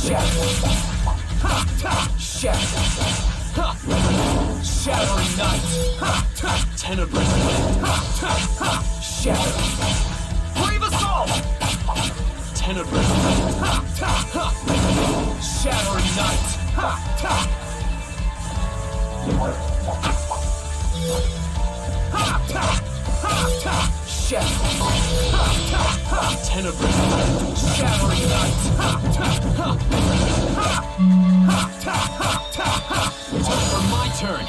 Shattering Night. Tenebrous Wind. Shatter. Brave Assault. Tenebrous Wind. Shattering Night. Shatter. Tenebrous Wind. Shattering Night. It's over my turn.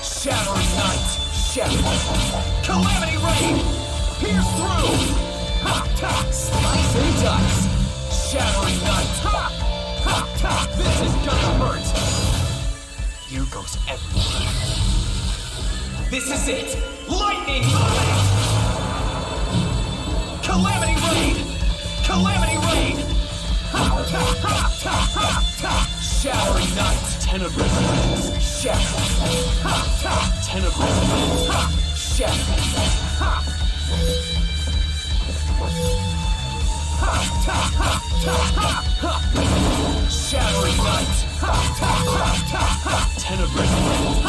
Shattering Night. Shatter. Calamity Rain. Pierce through. Slice and dice. Shattering Night. This is gonna hurt. Here goes everything. This is it. Lightning Bolt. Calamity Rain. Calamity Rain. Shattering Night. Tenebrous Winds. Shatter. Tenebrous Winds. Shatter. Shattering Night. Tenebrous Winds.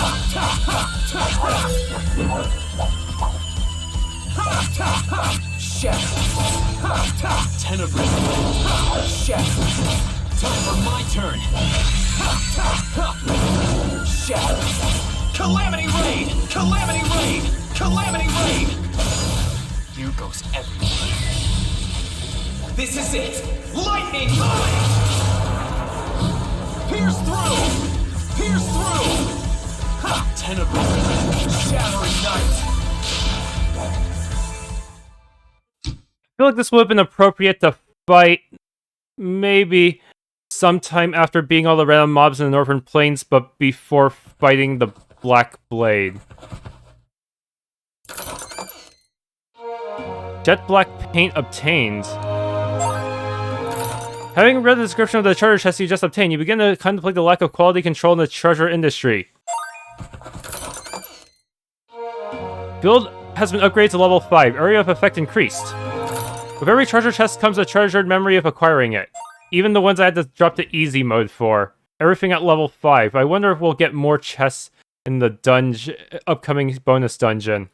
Shatter. Tenebrous Winds. Shatter. Time for my turn. Shatter. Calamity Rain! Calamity Rain! Calamity Rain! Here goes everything. This is it! Lightning Bolt! Pierce through! Pierce through! Tenebrous Wind. Shattering Night! I feel like this would have been appropriate to fight maybe sometime after beating all the random mobs in the Northern Plains, but before fighting the Black Blade. Jet black paint obtained. Having read the description of the treasure chest you just obtained, you begin to contemplate the lack of quality control in the treasure industry. Field has been upgraded to level 5. Area of effect increased. With every treasure chest comes a treasured memory of acquiring it. Even the ones I had to drop to easy mode for. Everything at level 5. I wonder if we'll get more chests in the upcoming bonus dungeon.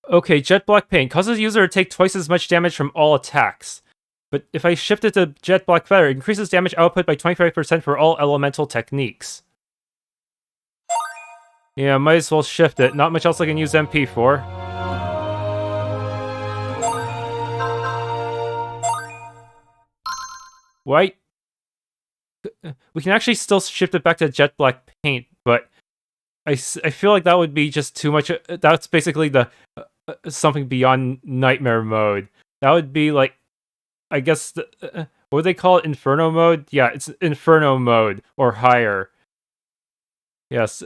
Okay, jet black paint. Causes user to take twice as much damage from all attacks. But if I shift it to jet black feather, it increases damage output by 25% for all elemental techniques. Yeah, might as well shift it. Not much else I can use MP for. Why? We can actually still shift it back to jet black paint, but I feel like that would be just too much. That's basically the something beyond nightmare mode. That would be like, I guess, what would they call it? Inferno mode? Yeah, it's Inferno mode or higher. Yes.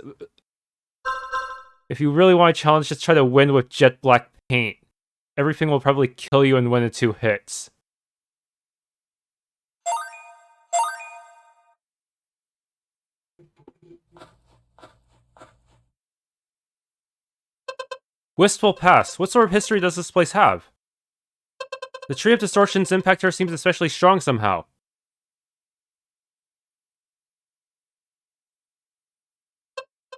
If you really want a challenge, just try to win with jet black paint. Everything will probably kill you in 1 to 2 hits. Wistful Pass. What sort of history does this place have? The Tree of Distortion's impact here seems especially strong somehow.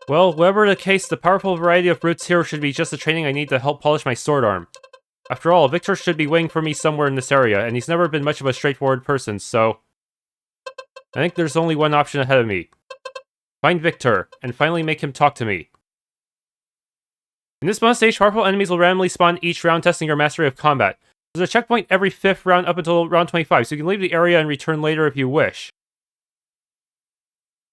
Well, whatever the case, the powerful variety of roots here should be just the training I need to help polish my sword arm. After all, Victor should be waiting for me somewhere in this area, and he's never been much of a straightforward person, so... I think there's only one option ahead of me. Find Victor, and finally make him talk to me. In this bonus stage, powerful enemies will randomly spawn each round, testing your mastery of combat. There's a checkpoint every 5th round up until round 25, so you can leave the area and return later if you wish.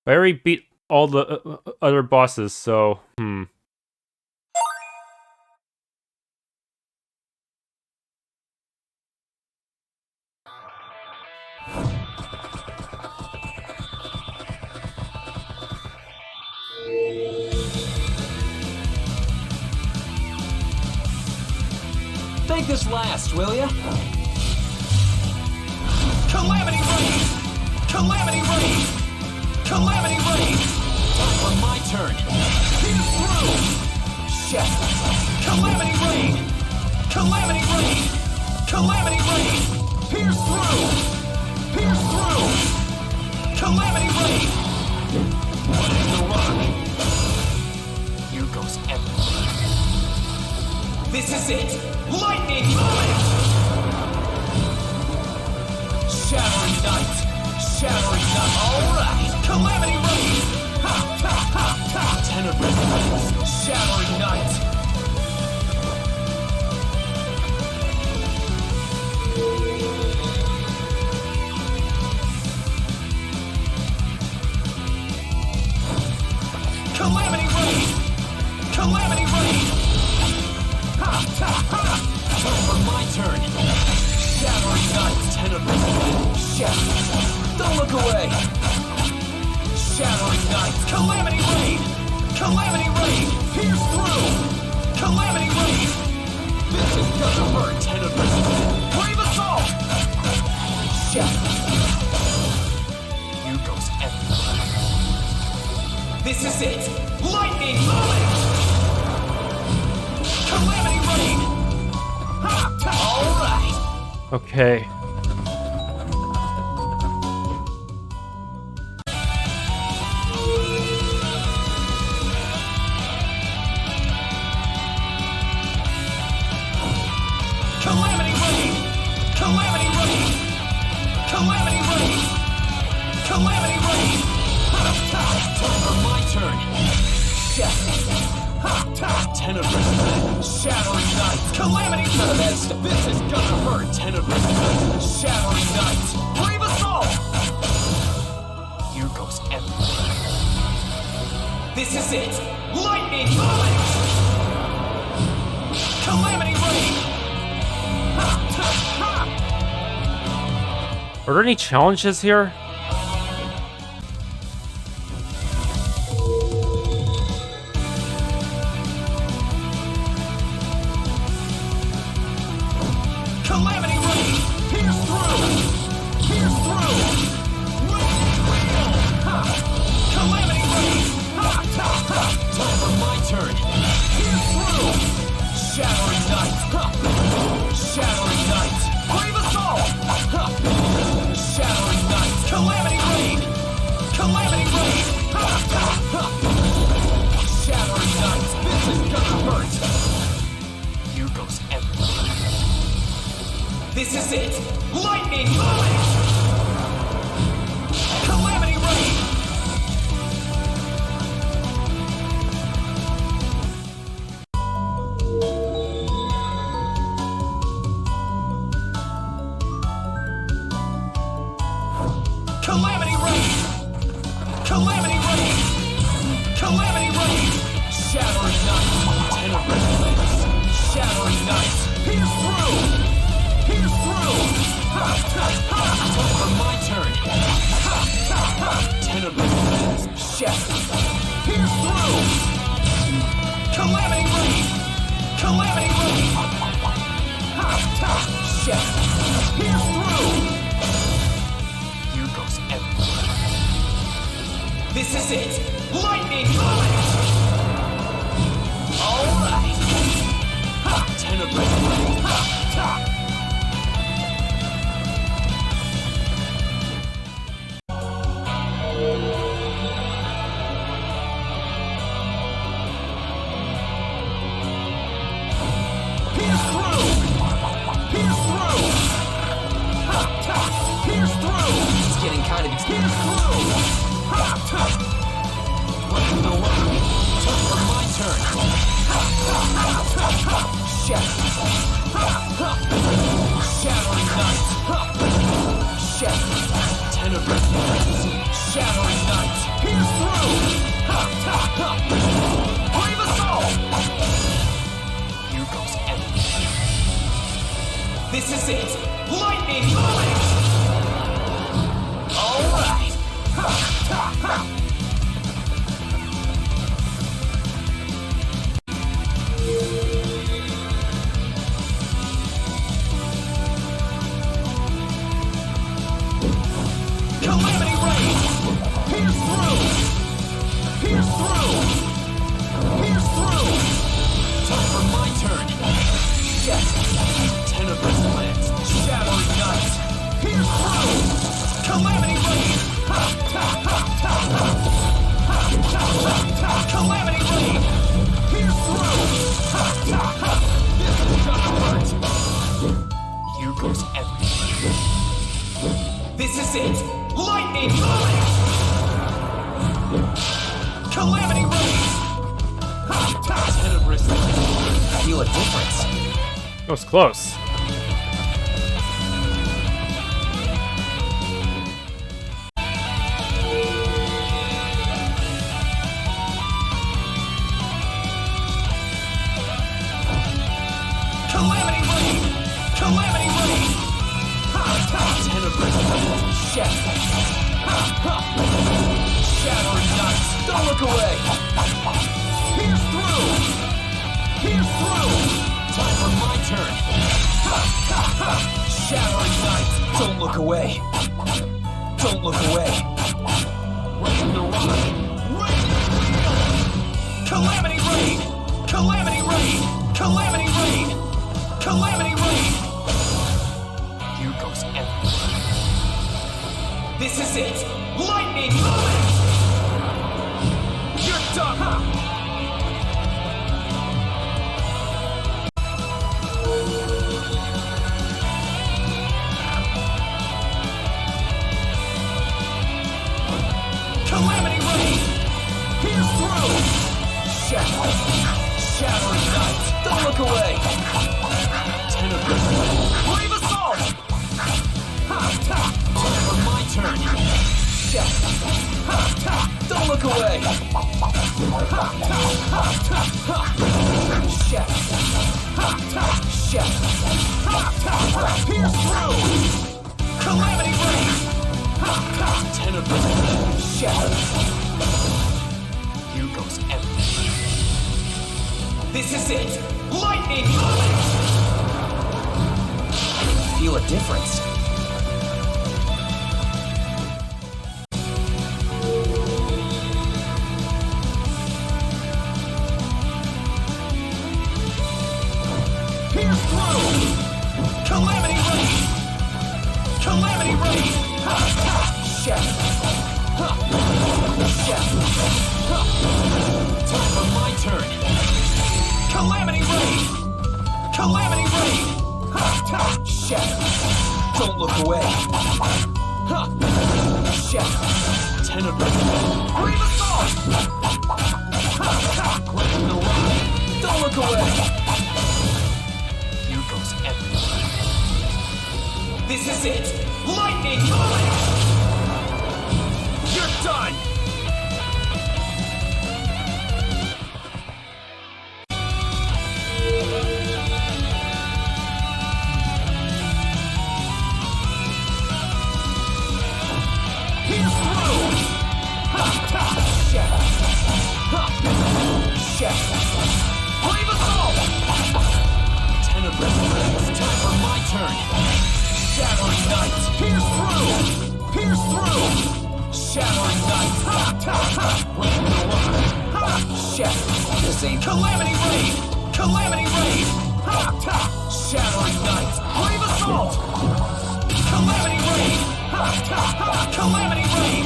I already beat all the other bosses, so... Make this last, will ya? Calamity Rain! Calamity Rain! Calamity Rain! Time for my turn. Pierce through! Shatter. Calamity Rain! Calamity Rain! Calamity Rain! Pierce through! Pierce through! Calamity Rain! Letting the rock! Here goes everything. This is it! Lightning Moment! Shattering Night! Shattering Night! Alright! Calamity Rain! Ha! Ha! Ha! Ha! Tenebrous Rains. Shattering Night! Calamity Rain! Calamity Rain! Ha! Ha! Ha! Time for my turn. Shattering Night! Tenebrous Rains. Shatter! Don't look away. Shattering Night! Calamity Rain! Calamity Rain! Pierce through! Calamity Rain! This is gonna hurt. Tenebrous Rains. Brave Assault! Shatter! Here goes everything. This is it! Lightning Moment! Calamity Rain! Ha! Ha! Alright! Okay. Calamity Rain! Calamity Rain! Calamity Rain! Calamity Rain! Ha! Ha! Time for my turn. Shatter! Ha! Ha! Tenebrous Rains. Shattering Night! Calamity None of Rain! that stuff. This is gonna hurt. Tenebrous Rains. Shattering Night! Brave Assault! Here goes everything. This is it! Lightning Moment! Calamity Rain! Ha! Ha! Ha! Are there any challenges here? Calamity Rain! Pierce through! Pierce through! Ha! Calamity Rain! Ha! Ha! Ha! Time for my turn. Pierce through! Shattering Night! Ha! Shattering Night! Brave Assault! Ha! Shattering Night! Calamity Rain! Calamity Rain! Ha! Ha! Ha! Shattering Night! This is gonna hurt. Here goes everything. This is it! Lightning Moment! Calamity Rain! Calamity Rain! Calamity Rain! Calamity Rain! Shattering Night! Tenebrous Rains. Shattering Night! Pierce through! Pierce through! Ha! Ha! Ha! Time for my turn. Ha! Ha! Ha! Tenebrous Rains. Shatter! Pierce through! Calamity Rain! Calamity Rain! Ha! Ha! Shatter! Pierce through! Here goes everything. This is it! Lightning Moment! Alright! Ha! Tenebrous Rains. Ha! Ha! Pierce through! Pierce through! Ha! Ha! Pierce through! It's getting kind of Pierce through! Ha! Ha! Letting the rock. Time for my turn. Shatter! Ha! Ha! Shattering Night! Ha! Shatter! Tenebrous Rains. Shattering Night! Pierce through! Ha! Ha! Ha! Brave Assault! Here goes everything. This is it! Lightning Moment! Alright! Ha! Ha! Ha! Calamity Rain! Pierce through! Pierce through! Pierce through! Time for my turn. Shatter! Tenebrous Rains. Shattering Night! Pierce through! it! Lightning Bolt! Calamity Rain! Tenebrous. Feel a difference. That was close. Calamity Rain! Calamity Rain! Tenebrous. Shattering Night! Don't look away! Pierce through! Pierce through! Time for my turn! Shattering Night! Don't look away! Don't look away! Ragnarok! Calamity Rain! Calamity Rain! Calamity Rain! Calamity Rain! Here goes everyone. This is it! Lightning Moment! You're done, huh? Calamity Rain! Pierce through! Shattering Night! Don't look away! Tenebrous! Brave Assault! Time for my turn! Don't look away! Pierce through! Calamity Rain! Tenebrous! Here goes everything. This is it! Lightning Moment! Feel a difference. Pierce through! Calamity Rain! Calamity Rain! Time for my turn! Calamity Rain! Calamity Rain! Don't look away! Tenebrous! Brave Assault! Don't look away! Here goes everyone. This is it! Lightning Moment! You're done! Pierce through! Brave Assault! Tenebrous. Time for my turn. Shattering Night. Pierce through! Pierce through! Shattering Night. This ain't Calamity Rain! Calamity Rain! Shattering Night. Brave Assault! Calamity Rain! Calamity Rain!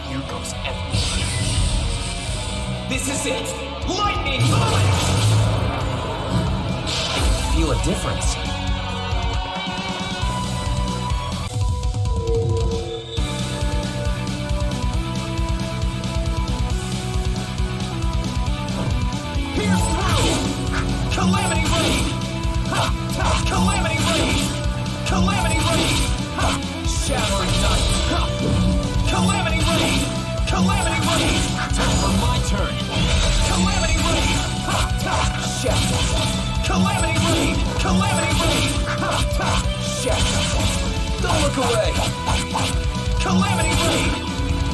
Here goes everything. This is it! Lightning Moment! Feel a difference. Pierce through! Calamity Rain! Calamity Rain! Calamity Rain! Shattering Night! Calamity Rain! Calamity Rain! Time for my turn! Calamity Rain! Calamity Rain! Calamity Rain! Don't look away! Calamity Rain!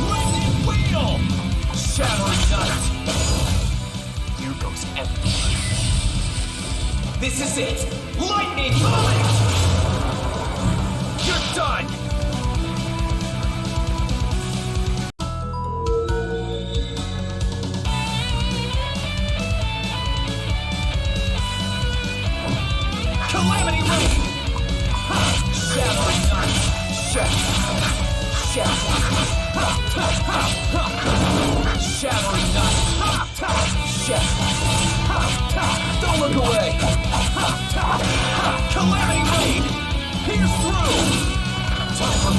Lightning Wheel! Shattering Night! Here goes everything. This is it! Lightning Moment! You're done! Calamity Rain! Shattering Night! Shattering Night! Don't look away! Calamity Rain! Pierce through! Time for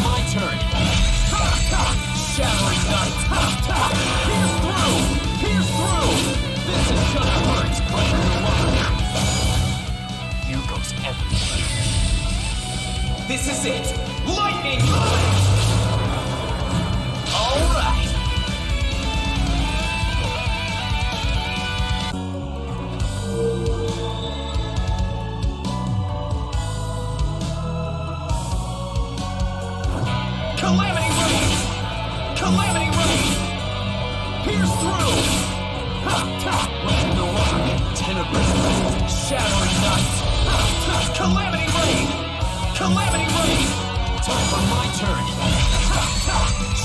Time for my turn.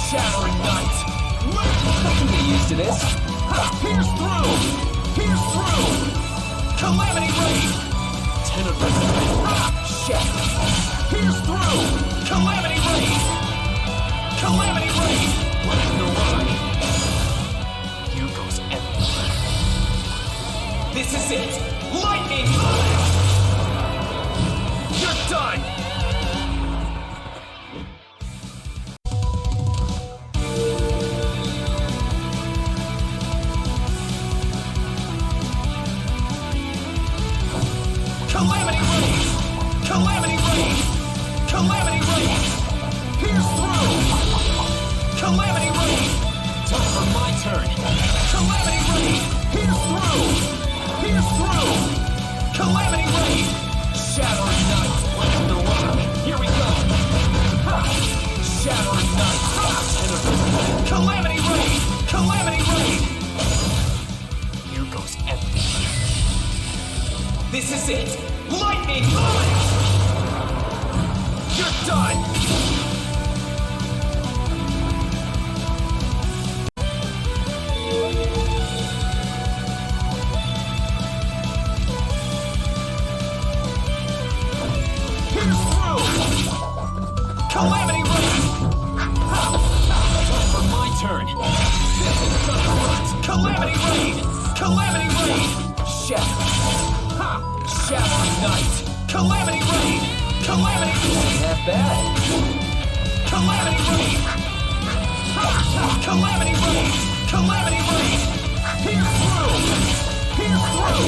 Shattering Knight. I can get used to this. Pierce through. Pierce through. Calamity Rain. Tenebrous. Shit. Pierce through. Calamity Rain. Calamity Rain. Ragnarok. You goes everywhere. This is it. Lightning. You're done. Calamity Rain! Calamity Rain! Calamity Rain! Pierce through! Calamity Rain! Time for my turn! Calamity Rain! Pierce through! Pierce through! Calamity Rain! Shattering Knight! Ragnarok! Here we go! Ha! Shattering Knight! Calamity Rain! Calamity Rain! Here goes everything. This is it! Lightning! You're done! Pierce through! Calamity Rain! Time for my turn! This is gonna hurt! Calamity Rain! Calamity Rain! Shatter! Shattering Knight! Calamity Rain! Calamity Rain! Ain't that bad! Calamity Rain! Calamity Rain! Calamity Rain! Pierce through! Pierce through!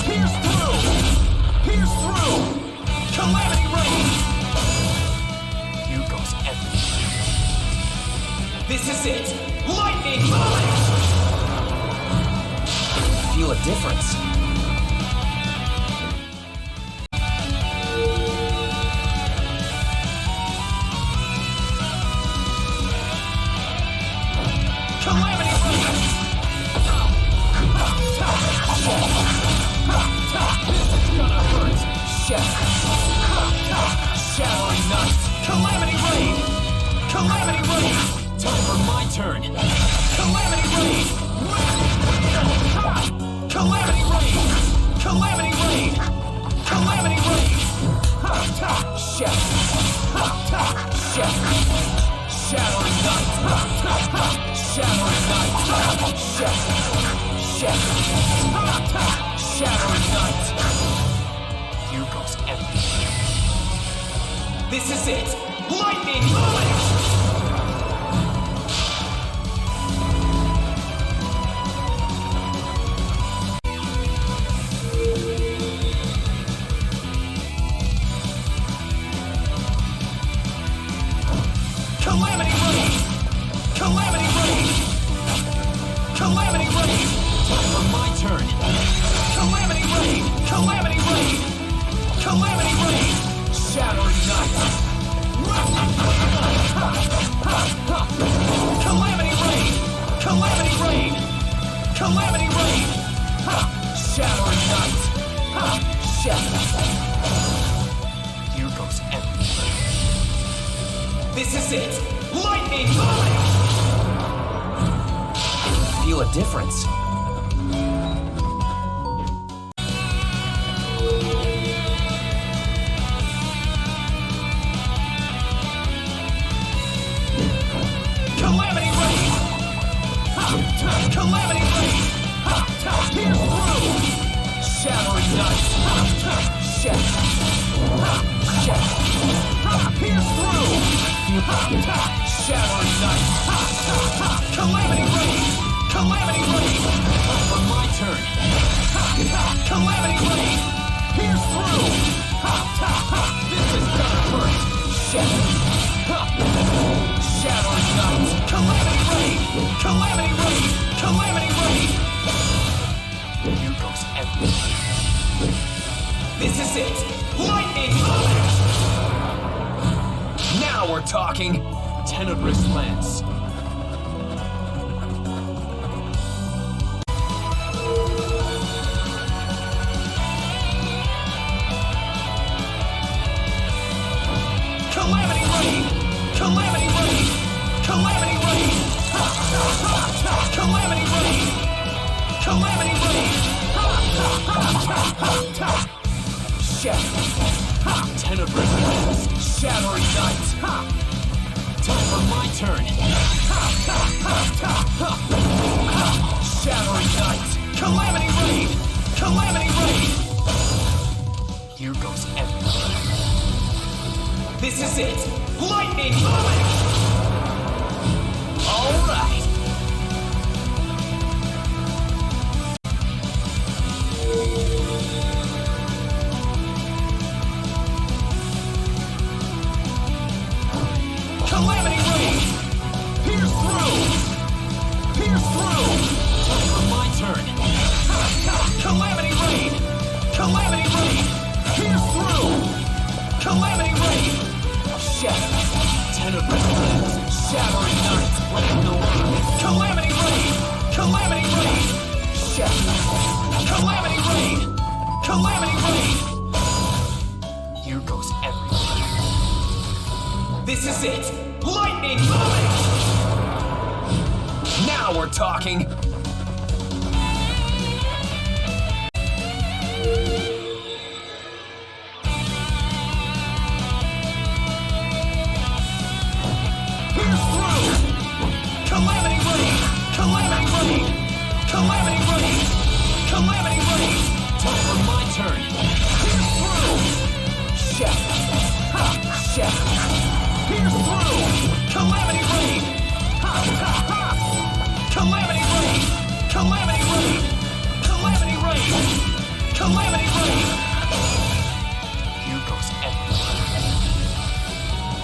Pierce through! Pierce through! Calamity Rain! You goes everywhere. This is it! Lightning! Feel a difference. Calamity Rain! This is gonna hurt! Shattering Knight! Calamity Rain! Calamity Rain! Time for my turn! Calamity Rain! Calamity Rain! Calamity Rain! Calamity Rain! Shattering Knight! Shattering Knight! Shattering Knight! You goes everywhere. This is it! Lightning! Calamity Rain! Calamity Rain! Calamity Rain! Time for my turn! Calamity Rain! Calamity Rain! Calamity Rain! Shattering Knight! Calamity Rain! Calamity Rain! Calamity Rain! Shattering Knight! You goes everywhere. This is it! Lightning! Feel a difference. Calamity Rain! Calamity Rain! Pierce through! Shattering Knight! Pierce through! Shattering Knight! Calamity Rain! Calamity Rain! For my turn! Calamity Rain! Pierce through! This is gonna hurt! Shattering Knight! Calamity Rain! Calamity Rain! Calamity Rain! You goes everywhere. This is it! Lightning! Now we're talking! Tenebrous Lance. turn. Shattering Knight. Calamity Raid. Calamity Raid. Here goes everything. This is it. Lightning Moment. All right. Calamity Raid! Pierce through! Pierce through! Time for my turn! Calamity Raid! Calamity Raid! Pierce through! Calamity Raid! Shatter! Ten of Pentacles! Shattering Knight! Breaking the world! Calamity Raid! Calamity Raid! Shatter! Calamity Raid! Calamity Raid! Here goes everything. This is it! Lightning Moment! Now we're talking! Pierce through! Calamity Raid! Calamity Raid! Calamity Raid! Calamity Raid! Time for my turn! Pierce through! Shatter! Shatter! Pierce through! Calamity Raid! Calamity Raid! Calamity Raid! Calamity Raid! Calamity Raid! Here goes everything.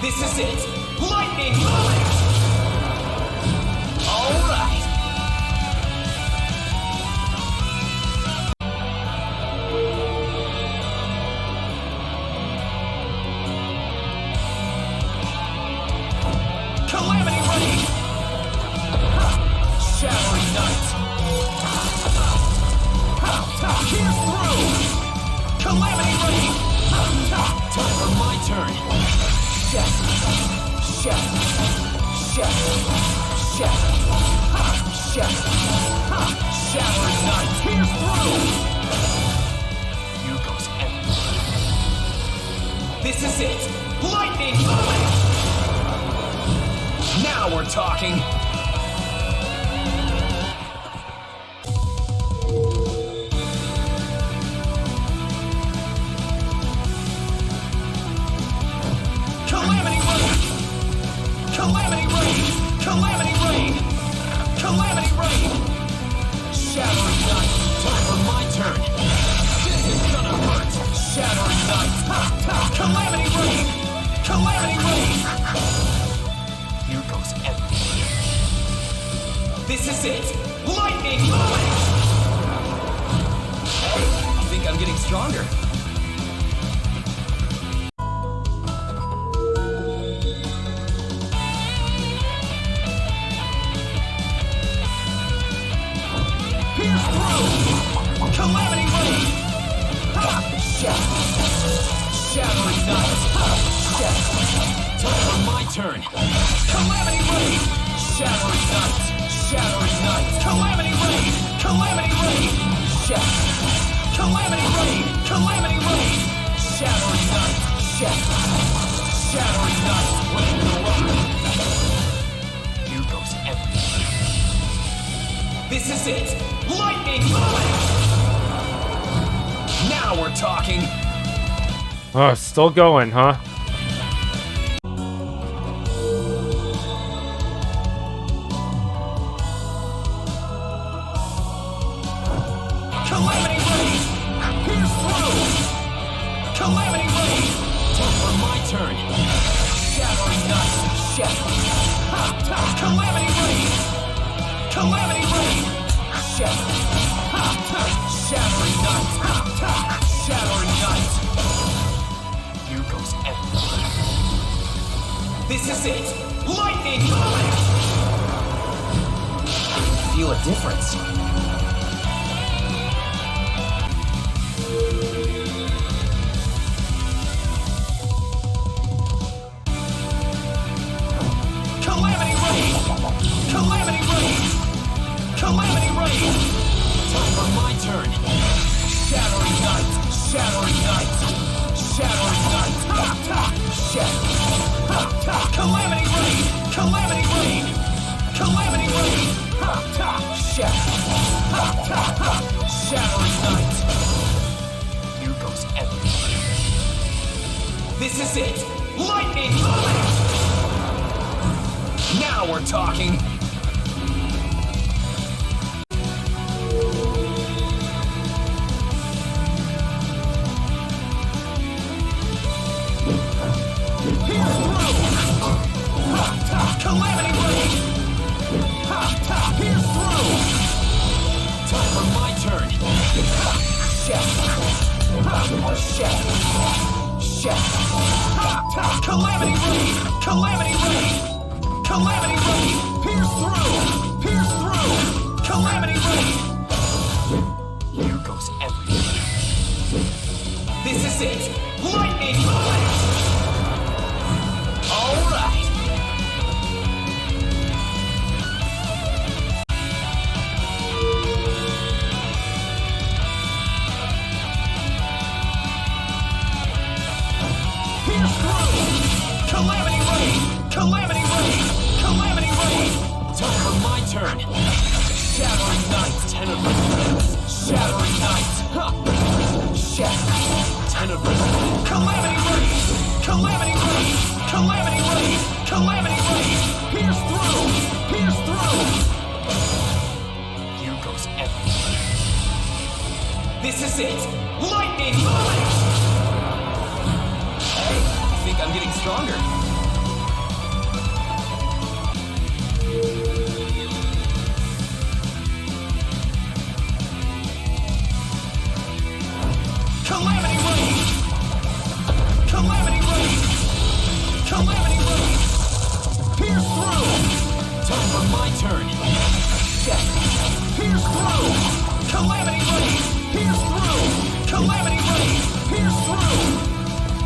This is it! Lightning Moment! All right! Calamity Raid! Shattering Knight! Pierce through! Calamity Raid! Time for my turn! Shatter! Shatter! Shatter! Shatter! Shatter! Shattering Knight! Pierce through! Here goes everything. This is it! Lightning Moment! Now we're talking! Calamity Raid! Calamity Raid! Calamity Raid! Calamity Raid! Shattering Knight! Time for my turn! This is gonna hurt! Shattering Knight! Calamity Raid! Calamity Raid! Here goes everything. This is it! Lightning Moment! Hey, I think I'm getting stronger. Pierce through! Calamity Raid! Shatter! Shattering Knight! Shatter! Time for my turn! Calamity Raid! Shattering Knight! Shattering Knight! Calamity Raid! Calamity Raid! Shatter! Calamity Raid! Calamity Raid! Shattering Knight! Shatter! Shattering Knight! Breaking the world! Here goes everything. This is it! Lightning Moment! Now we're talking! Oh, still going, huh? Calamity Raid! Pierce through! Calamity Raid! Time for my turn! Shattering Knight! Shatter! Calamity Raid! Calamity Raid! Shatter! Shattering Knight! Shattering Knight! Here goes everything. This is it! Lightning Moment! Feel a difference. Calamity Raid! Calamity Raid! Calamity Raid! Time for my turn! Shattering Knight! Shattering Knight! Shattering Knight! Shatter! Calamity Raid! Calamity Rain! Calamity Rain! Ha! Ta! Shatter! Ha! Ta! Ha! Shattering Night! Here goes everything. This is it! Lightning Moment! Now we're talking! Calamity Rain! Ha! Ta! Pierce through! Time for my turn! Shatter! Ha! Shatter! Shatter! Ha! Ta! Calamity Rain! Calamity Rain! Calamity Rain! Pierce through! Pierce through! Calamity Rain! Here goes everything. This is it! Lightning Moment! Alright! Calamity Rain! Calamity Rain! Calamity Rain! Time for my turn! Shattering Night! Tenebrous! Shattering Night! Ha! Shatter! Tenebrous! Calamity Rain! Calamity Rain! Calamity Rain! Calamity Rain! Pierce through! Pierce through! Here goes everything. This is it! Lightning Moment! Hey, I think I'm getting stronger. Calamity Rain! Calamity Rain! Calamity Rain! Pierce through! Time for my turn. Shatter! Pierce through! Calamity Rain! Pierce through! Calamity Rain! Pierce through!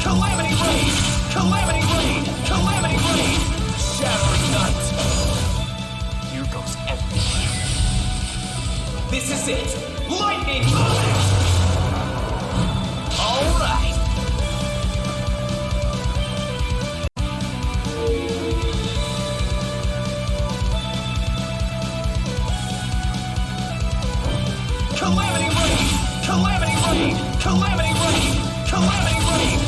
Calamity Rain! Calamity Rain! Calamity Rain! Shattering Night! Here goes everything. This is it! Lightning Moment! Alright! Calamity Rain! Calamity Rain! Calamity Rain! Calamity Rain!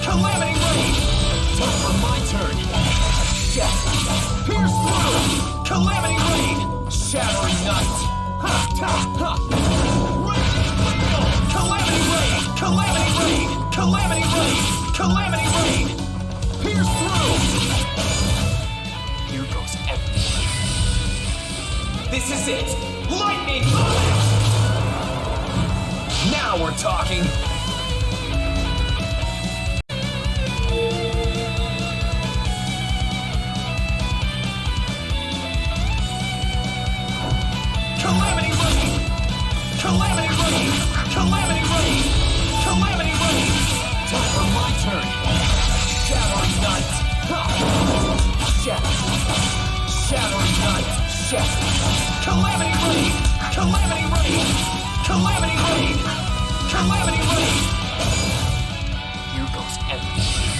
Calamity Rain! Time for my turn! Shatter! Pierce through! Calamity Rain! Shattering Night! Ha! Ta! Ha! Calamity Rain! Calamity Rain! Calamity Rain! Calamity Rain! Pierce through! Here goes everything. This is it! Lightning Moment! Now we're talking! Calamity Rain! Calamity Rain! Calamity Rain! Calamity Rain! Time for my turn! Shattering Night! Ha! Shatter! Shattering Night! Shatter! Calamity Rain! Calamity Rain! Calamity Rain! Calamity Rain! Here goes everything.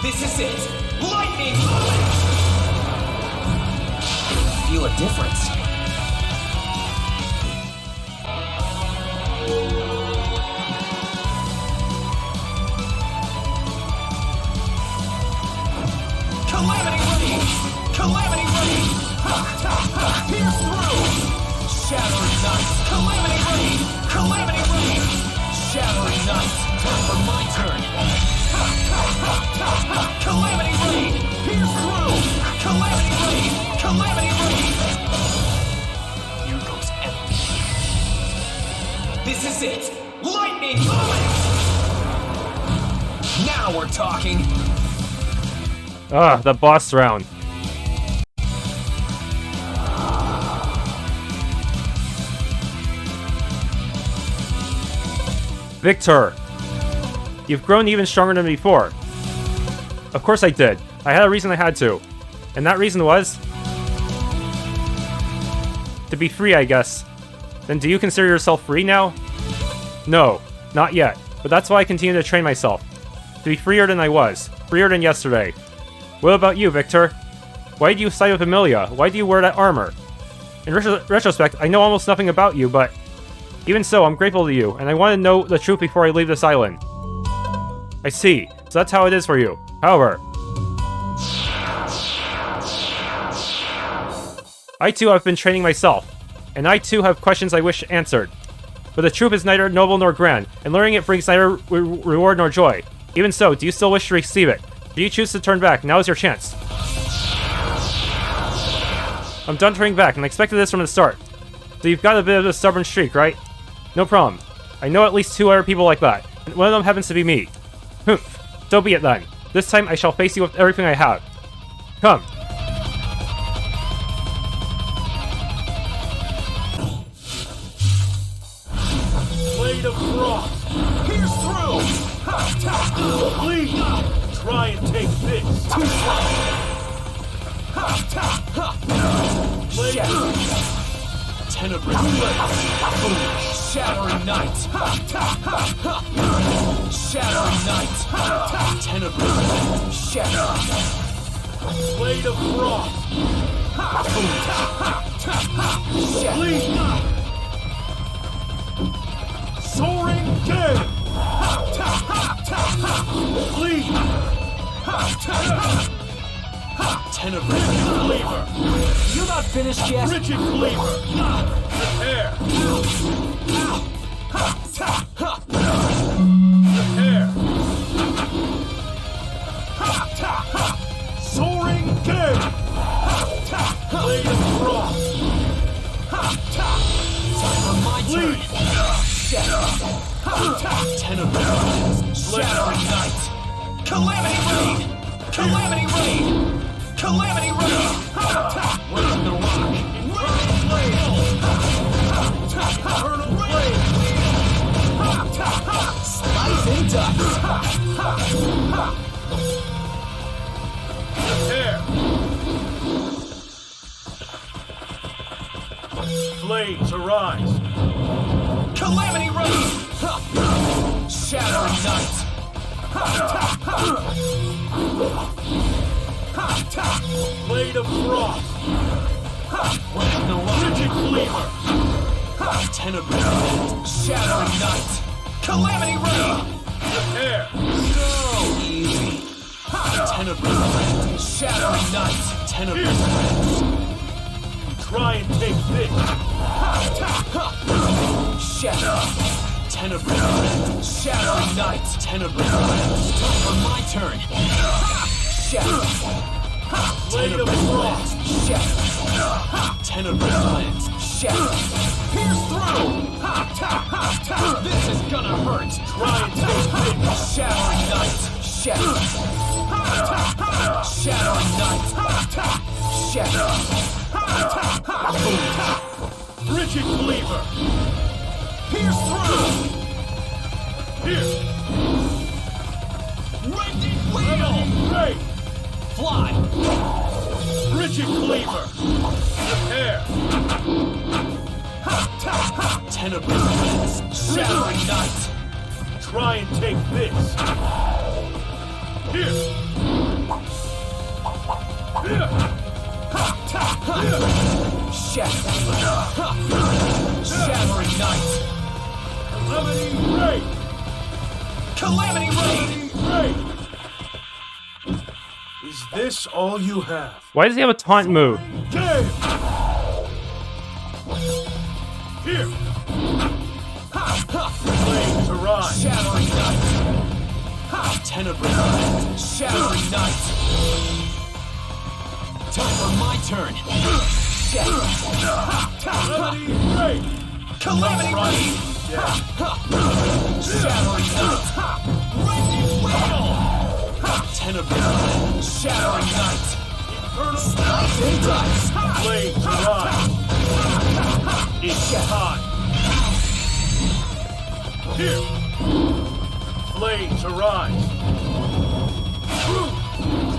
This is it! Lightning Moment! Feel a difference. Calamity Rain! Calamity Rain! Ha! Ta! Ha! Pierce through! Shattering Night! Calamity Rain! Calamity Rain! Shattering Night! Time for my turn! Ha! Ta! Ha! Ta! Ha! Calamity Rain! Pierce through! Calamity Rain! Calamity Rain! Here goes everything. This is it! Lightning Moment! Now we're talking! Ah, the boss round. Victor, you've grown even stronger than before. Of course I did. I had a reason I had to. And that reason was... to be free, I guess. Then do you consider yourself free now? No, not yet. But that's why I continue to train myself. To be freer than I was. Freer than yesterday. What about you, Victor? Why do you side with Emilia? Why do you wear that armor? In retrospect, I know almost nothing about you, but even so, I'm grateful to you, and I want to know the truth before I leave this island. I see. So that's how it is for you. However, I too have been training myself, and I too have questions I wish answered. But the truth is neither noble nor grand, and learning it brings neither reward nor joy. Even so, do you still wish to receive it? Do you choose to turn back? Now is your chance. I'm done turning back, and I expected this from the start. So you've got a bit of a stubborn streak, right? No problem. I know at least 2 other people like that, and one of them happens to be me. Humph. So be it then. This time I shall face you with everything I have. Come. Blade of frost. Pierce through! Please, try and take this. Blade Tenebrous. Shattering night! Shattering night! Tenebrous. Shatter! Blade of frost. Please. Soaring gale. Please. Tenebrous cleaver. You're not finished yet! Rigid cleaver. Prepare. Prepare. Soaring gale. Blade of frost. Time for my turn! Tenebrous. Shattering night! Calamity rain! Calamity rain! Calamity rain! Where's the rock? Infernal blade. Infernal blade. Slice and dust! Prepare. Flames arise. Calamity rain! Shattering night! Blade of frost. Where's the rock? Rigid cleaver. Tenebrous. Shattering night! Calamity rain! Prepare. So easy! Tenebrous. Shattering night! Tenebrous. Try and take this. Shatter! Tenebrous. Shattering night! Tenebrous. Time for my turn! Shatter! Blade of frost. Shatter! Tenebrous. Shatter! Pierce through! This is gonna hurt! Try and take this. Shattering night! Shatter! Shattering night! Shatter! Rigid cleaver. Pierce through! Here. Rending wheel! Great. Fly! Rigid cleaver. Prepare. Tenebrous. Shattering night! Try and take this. Here. Here. Shattering night! Calamity rain. Calamity rain! Rain. Is this all you have? Why does he have a taunt move? Gale. Here. Flames arise. Shattering night! Tenebrous. Shattering night! Time for my turn! Calamity rain. Calamity rain! Shattering night! Rending wheel! Tenebrous. Shattering night! Infernal Slice and dice! flames arise. It's time. Here. Flames arise. True.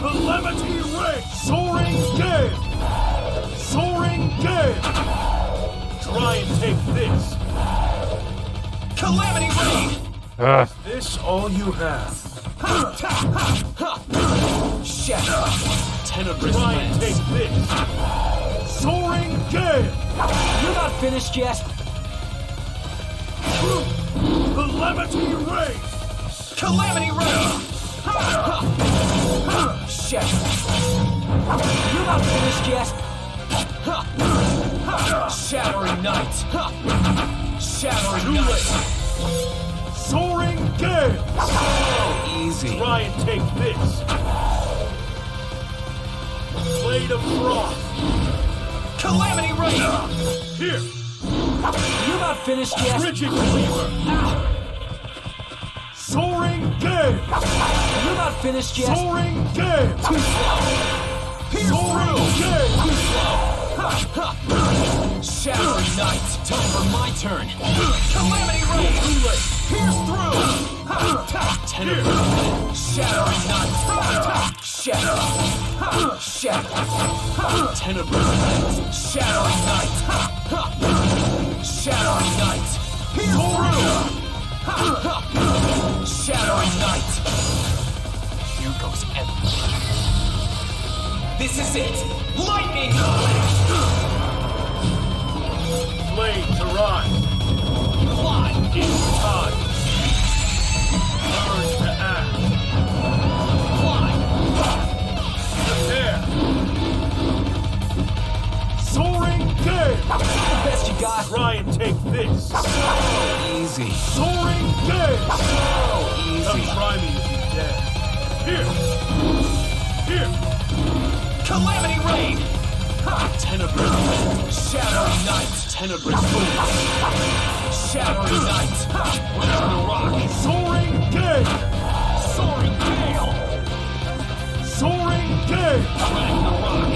Calamity rain. Soaring gale. Soaring gale. Try and take this. Calamity rain! Ugh. This all you have. Tenebrous Try and take this. Soaring Gale. You're not finished yet. Calamity Ray. Calamity Ray. You're not finished yet. Shattering Night. Shattering Night. Soaring Gale. So easy. Try and take this. Blade of Frost. Calamity Ray. Here. You're not finished yet. Rigid Cleaver. Soaring Gale. You're not finished yet. Soaring Gale. Too slow. Pierce Soaring through. Gale. Too slow. Shattering Night. Time for my turn. Calamity Ray. Pierce through. Tenebrous. Shattering Night. Shatter. Shatter. Tenebrous. Shattering Night. Shattering Night. Pierce through. Shattering Night. Here goes everything. This is it. Lightning. Blade to rise. Fly. In time. Learn to act. Fly. Prepare. Soaring Gale. The best you got. Try and take this. Easy. Soaring Gale. So easy. Come try me if you dare. Here. Calamity Rain. Tenebrous. Shattering Night. Tenebrous Plume. Shattering Night. We're gonna rock. Soaring Gale. Soaring Gale. Soaring Gale. Ragnarok.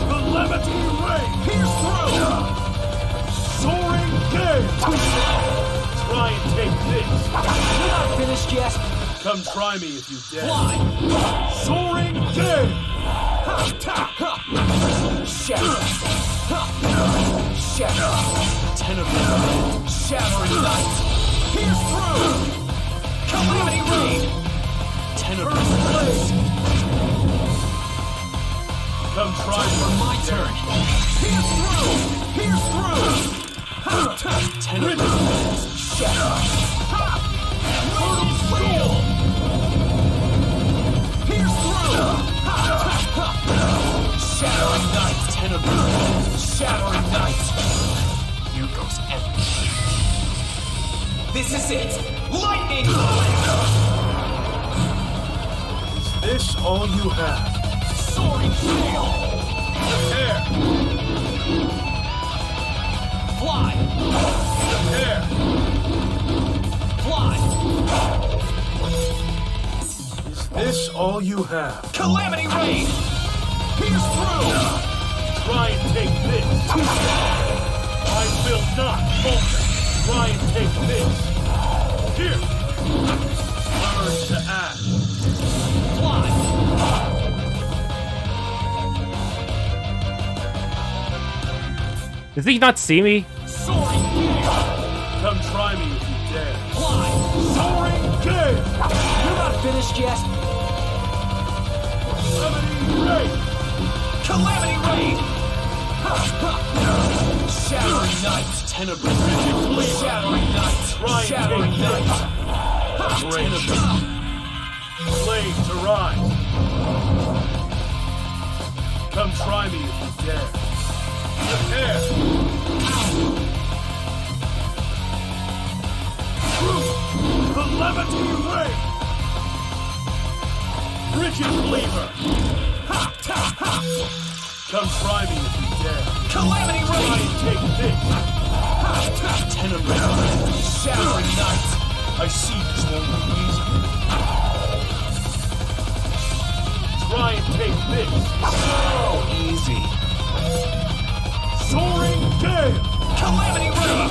Calamity Ray. Pierce through. Soaring Gale. Too slow. Try and take this. You're not finished yet. Come try me if you dare. Fly. Soaring Gale. Shatter. Shatter. Tenebrous. Shattering Night. Pierce through. Calamity Rain. Tenebrous Blaze. Come try For me. my turn. Pierce through. Pierce through. Tenebrous. Shatter. Mortal Steel. Pierce through. Shattering Night. Tenebrous. Shattering Night. Here goes everything. This is it. Lightning. Is this all you have? Soaring Gale. Prepare. Fly. Prepare. Fly. Is this all you have? Calamity Rain. Pierce through. Try and take this. I will not falter. Try and take this. Here. Learn to act. Fly. Does he not see me? Soaring Gale. Come try me if you dare. Fly. Soaring Gale. You're not finished yet. Calamity Ray. Calamity Rain. Shattering Night. Tenebrous. Shattering Night. Try and Shattering take Night. this. Tenebrous. Blade to rise. Come try me if you dare. Prepare. Calamity Ray. Rigid Cleaver. Come try me if you dare. Calamity Try Rain. and take this. Tenebrous. Shattering Night. I see this won't be easy. Try and take this. So easy. Soaring Gale. Calamity Rain.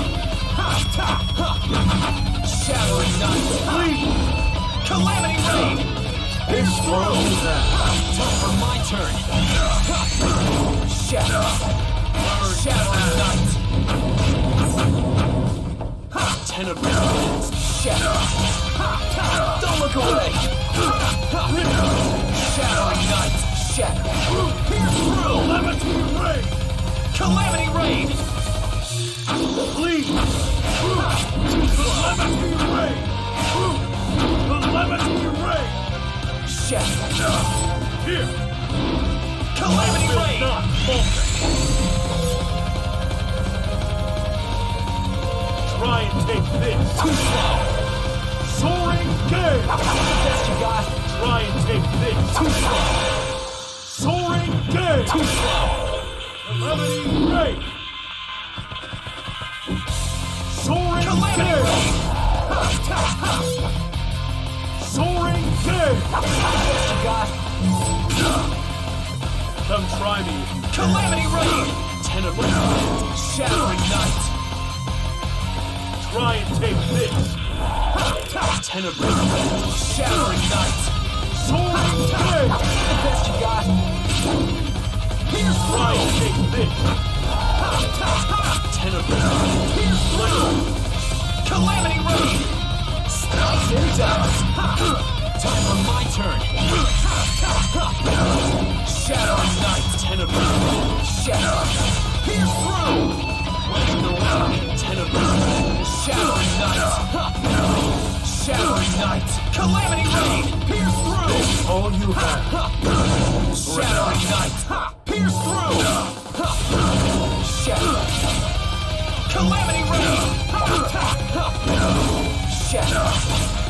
Shattering Night. Please. Calamity Rain. This world is that. Time for my turn. Shatter. Shattering Night. Tenebrous. Shatter. Don't look away. Shattering Knight! Shatter! Pierce through! Calamity Raid! Calamity Raid! Please! Calamity Raid! Calamity Raid! Shatter! Here! Calamity Will Raid! not falter! Try and take this! Too slow! Soaring Gale! Best you got! Try and take this! Too slow! Soaring Gale! Too slow! Calamity Raid! Soaring Calamity Gale! Raid! Ha! Ha! Ha! Soaring Gale! Best you got! Come try me if you can. Calamity Raid! Tenebrae! Shattering Knight! Try and take this! Tenebrae! Shattering Knight! Soaring Gale! Best you got! Pierce Try and through! take this! Tenebrae! Pierce through! Calamity Raid! Slice and dice! Time for my turn! Shattering Knight! Tenebrae! Shatter! Pierce through! Running the rock! Tenebrae! Shattering Knight! Shattering Knight! Calamity Raid! Pierce through! All you have! Shattering Knight! Pierce through! Shatter! Calamity Raid! Shatter!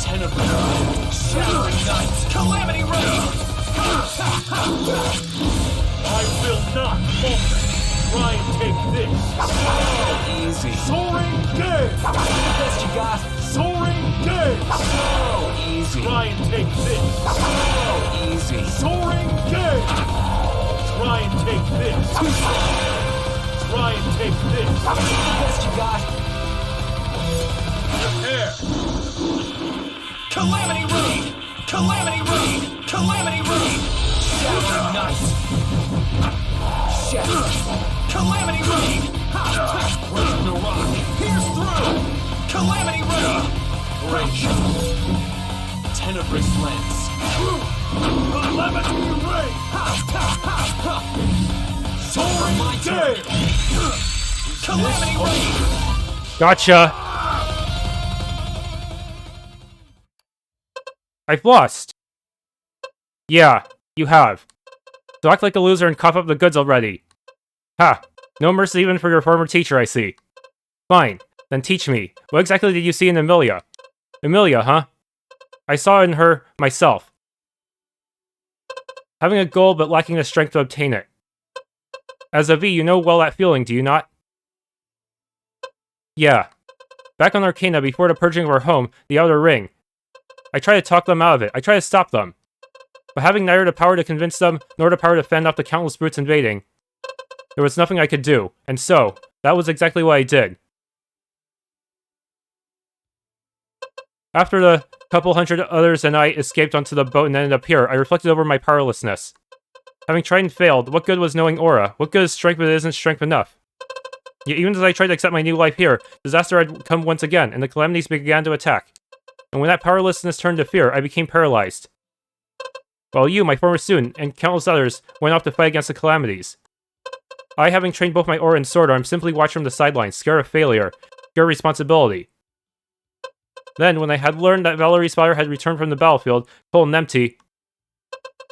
Tenebrae! Shattering Knight! Calamity Raid! I will not falter! Try and take this! Easy. Soaring Gale! Best you got? Soaring Gale! Easy. Try and take this! Easy. Soaring Gale! Try and take this! Try and take this! Best you got? Prepare! Calamity Raid! Calamity Raid! Calamity Raid! Shattering Knight! Shatter! Calamity Raid! Break the rock! Pierce through! Calamity Raid! Break! Tenebrae lance! Calamity Raid! Soaring Gale! Calamity Raid! Gotcha! I've lost! Yeah, you have. So act like a loser and cough up the goods already. Ha! No mercy even for your former teacher, I see. Fine, then teach me. What exactly did you see in Emilia? Emilia, huh? I saw in her myself. Having a goal but lacking the strength to obtain it. As a V, you know well that feeling, do you not? Yeah. Back on Arcana, before the purging of our home, the Outer Ring. I tried to talk them out of it. I tried to stop them. But having neither the power to convince them, nor the power to fend off the countless brutes invading, there was nothing I could do. And so, that was exactly what I did. After the couple hundred others and I escaped onto the boat and ended up here, I reflected over my powerlessness. Having tried and failed, what good was knowing Aura? What good is strength if it isn't strength enough? Yet even as I tried to accept my new life here, disaster had come once again, and the calamities began to attack. And when that powerlessness turned to fear, I became paralyzed. While you, my former student, and countless others went off to fight against the calamities. I, having trained both my aura and sword arm, simply watched from the sidelines, scared of failure, scared of responsibility. Then, when I had learned that Valerie's father had returned from the battlefield, cold and empty,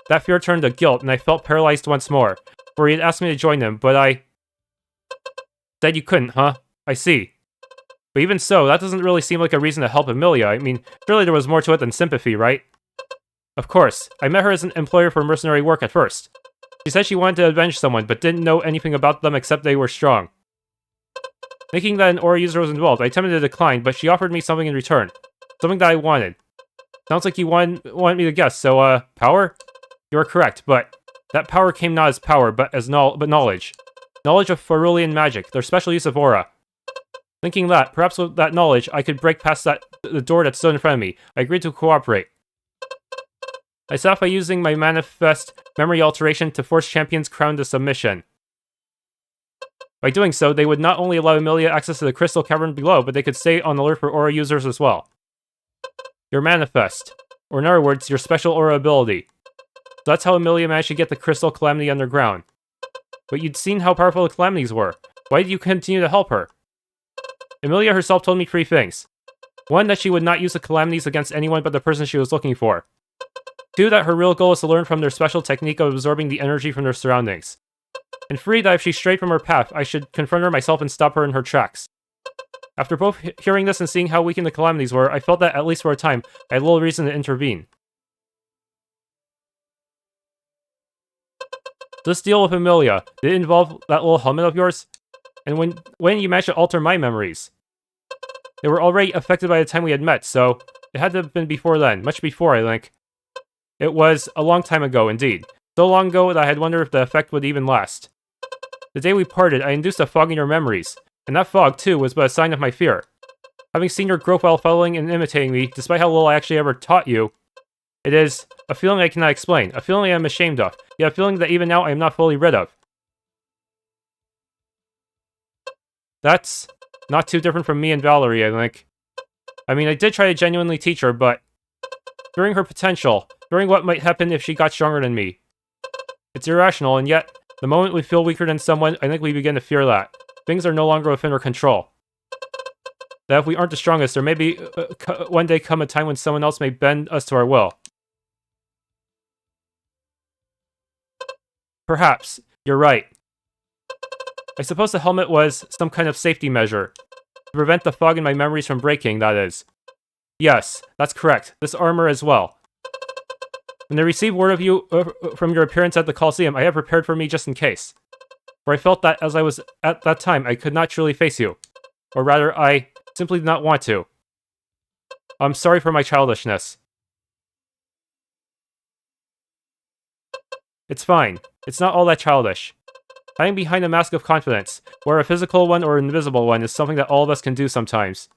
that fear turned to guilt, and I felt paralyzed once more, for he had asked me to join him, but I said you couldn't, huh? I see. But even so, that doesn't really seem like a reason to help Emilia. I mean, surely there was more to it than sympathy, right? Of course, I met her as an employer for mercenary work at first. She said she wanted to avenge someone, but didn't know anything about them except they were strong. Thinking that an aura user was involved, I attempted to decline, but she offered me something in return. Something that I wanted. Sounds like you wanted me to guess, so, power? You are correct, but that power came not as power, but as knowledge. Knowledge of Farulian magic, their special use of aura. Thinking that, perhaps with that knowledge, I could break past the door that stood in front of me. I agreed to cooperate. I set off by using my manifest memory alteration to force champions crowned to submission. By doing so, they would not only allow Emilia access to the crystal cavern below, but they could stay on alert for aura users as well. Your manifest, or in other words, your special aura ability. That's how Amelia managed to get the crystal Calamity underground. But you'd seen how powerful the Calamities were. Why did you continue to help her? Amelia herself told me 3 things. 1, that she would not use the Calamities against anyone but the person she was looking for. 2, that her real goal is to learn from their special technique of absorbing the energy from their surroundings. And 3, that if she strayed from her path, I should confront her myself and stop her in her tracks. After both hearing this and seeing how weakened the Calamities were, I felt that, at least for a time, I had little reason to intervene. This deal with Amelia, did it involve that little helmet of yours? And when you managed to alter my memories? They were already affected by the time we had met, so it had to have been before then, much before, I think. It was a long time ago, indeed. So long ago that I had wondered if the effect would even last. The day we parted, I induced a fog in your memories, and that fog, too, was but a sign of my fear. Having seen your growth while following and imitating me, despite how little I actually ever taught you, it is a feeling I cannot explain, a feeling I am ashamed of, yet a feeling that even now I am not fully rid of. That's not too different from me and Valerie, I think. I mean, I did try to genuinely teach her, but fearing her potential, fearing what might happen if she got stronger than me. It's irrational, and yet, the moment we feel weaker than someone, I think we begin to fear that. Things are no longer within our control. That if we aren't the strongest, there may be one day come a time when someone else may bend us to our will. Perhaps. You're right. I suppose the helmet was some kind of safety measure. To prevent the fog in my memories from breaking, that is. Yes, that's correct. This armor as well. When I received word of you from your appearance at the Coliseum, I had prepared for me just in case. For I felt that as I was at that time, I could not truly face you. Or rather, I simply did not want to. I'm sorry for my childishness. It's fine. It's not all that childish. Hiding behind a mask of confidence, whether a physical one or an invisible one, is something that all of us can do sometimes.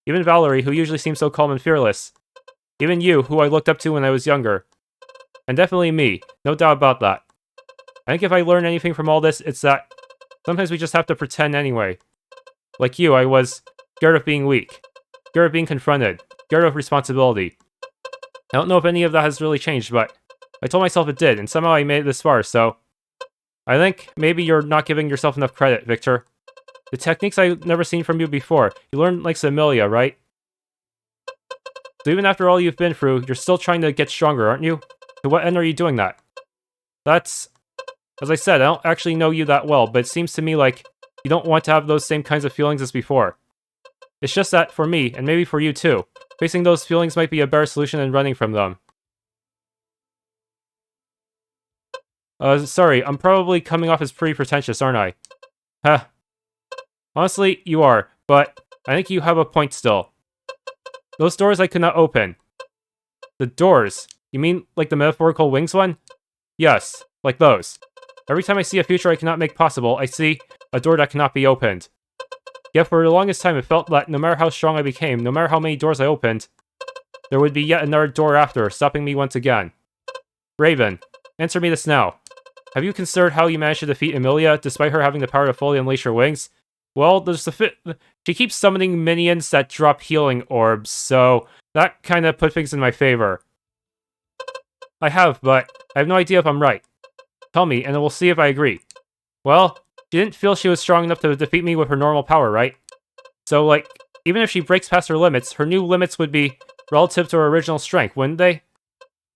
Even Valerie, who usually seems so calm and fearless. Even you, who I looked up to when I was younger. And definitely me, no doubt about that. I think if I learn anything from all this, it's that sometimes we just have to pretend anyway. Like you, I was scared of being weak. Scared of being confronted. Scared of responsibility. I don't know if any of that has really changed, but I told myself it did, and somehow I made it this far, so I think maybe you're not giving yourself enough credit, Victor. The techniques I've never seen from you before, you learned like Amelia, right? So even after all you've been through, you're still trying to get stronger, aren't you? To what end are you doing that? That's... As I said, I don't actually know you that well, but it seems to me like you don't want to have those same kinds of feelings as before. It's just that, for me, and maybe for you too, facing those feelings might be a better solution than running from them. Sorry, I'm probably coming off as pretty pretentious, aren't I? Huh. Honestly, you are, but I think you have a point still. Those doors I could not open. The doors? You mean like the metaphorical wings one? Yes, like those. Every time I see a future I cannot make possible, I see a door that cannot be opened. Yet for the longest time it felt that no matter how strong I became, no matter how many doors I opened, there would be yet another door after, stopping me once again. Raven, answer me this now. Have you considered how you managed to defeat Amelia, despite her having the power to fully unleash her wings? Well, there's she keeps summoning minions that drop healing orbs, so that kinda put things in my favor. I have, but I have no idea if I'm right. Tell me, and we'll see if I agree. Well, she didn't feel she was strong enough to defeat me with her normal power, right? So, like, even if she breaks past her limits, her new limits would be relative to her original strength, wouldn't they?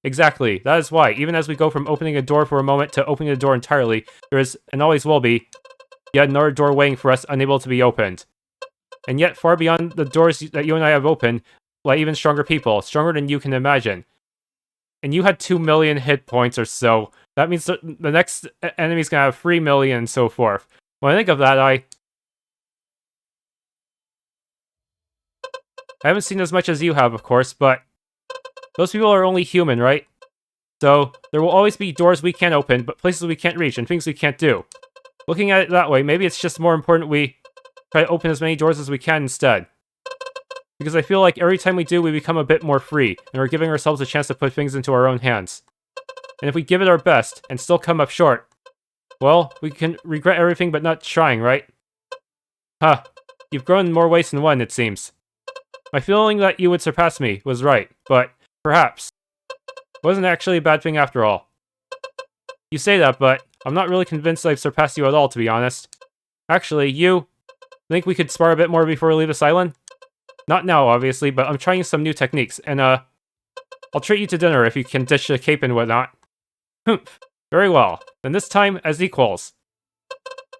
Exactly. That is why, even as we go from opening a door for a moment to opening the door entirely, there is, and always will be, yet another door waiting for us, unable to be opened. And yet, far beyond the doors that you and I have opened, lie even stronger people, stronger than you can imagine. And you had 2 million hit points or so. That means the next enemy's gonna have 3 million and so forth. When I think of that, I haven't seen as much as you have, of course, but those people are only human, right? So, there will always be doors we can't open, but places we can't reach, and things we can't do. Looking at it that way, maybe it's just more important we try to open as many doors as we can instead. Because I feel like every time we do, we become a bit more free, and we're giving ourselves a chance to put things into our own hands. And if we give it our best, and still come up short, well, we can regret everything but not trying, right? Huh. You've grown in more ways than one, it seems. My feeling that you would surpass me was right, but perhaps it wasn't actually a bad thing after all. You say that, but I'm not really convinced I've surpassed you at all, to be honest. Actually, you think we could spar a bit more before we leave this island? Not now, obviously, but I'm trying some new techniques, and I'll treat you to dinner if you can ditch the cape and whatnot. Humph. Very well. Then this time, as equals.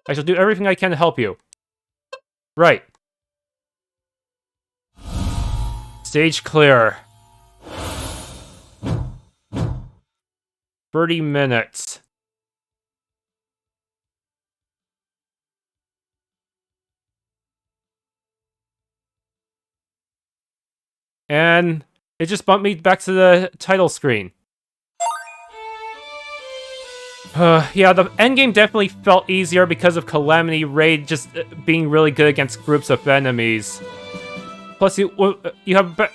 I shall do everything I can to help you. Right. Stage clear. 30 minutes. And it just bumped me back to the title screen. Yeah, the endgame definitely felt easier because of Calamity Raid just being really good against groups of enemies. Plus, you have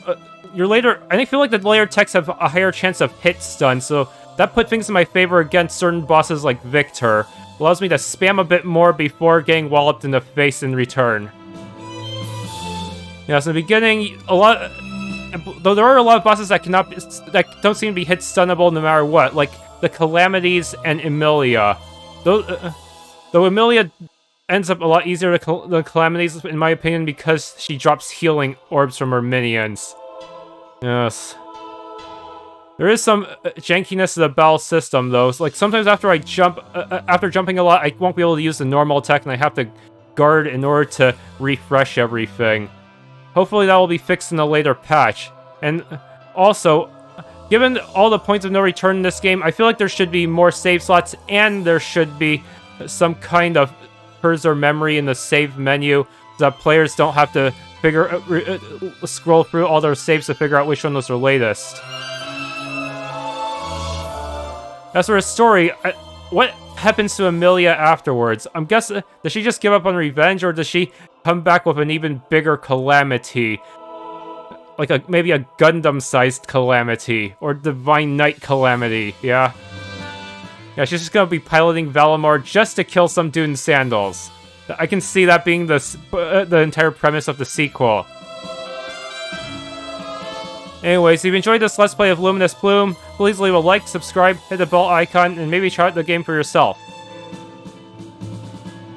your later. I feel like the later techs have a higher chance of hit stun, so that put things in my favor against certain bosses like Victor. Allows me to spam a bit more before getting walloped in the face in return. Yeah, so in the beginning, though there are a lot of bosses that don't seem to be hit stunnable no matter what, like the Calamities and Emilia. Though Emilia ends up a lot easier than the Calamities, in my opinion, because she drops healing orbs from her minions. Yes. There is some jankiness to the battle system, though. So, like, sometimes after I jump, after jumping a lot, I won't be able to use the normal attack, and I have to guard in order to refresh everything. Hopefully that will be fixed in a later patch. And also, given all the points of no return in this game, I feel like there should be more save slots, and there should be some kind of cursor memory in the save menu, so that players don't have to scroll through all their saves to figure out which one was the latest. As for the story, what happens to Emilia afterwards? I'm guessing, does she just give up on revenge, or does she come back with an even bigger Calamity? Like maybe a Gundam-sized Calamity, or Divine Knight Calamity, yeah? Yeah, she's just gonna be piloting Valimar just to kill some dude in sandals. I can see that being the entire premise of the sequel. Anyways, if you've enjoyed this Let's Play of Luminous Plume, please leave a like, subscribe, hit the bell icon, and maybe try out the game for yourself.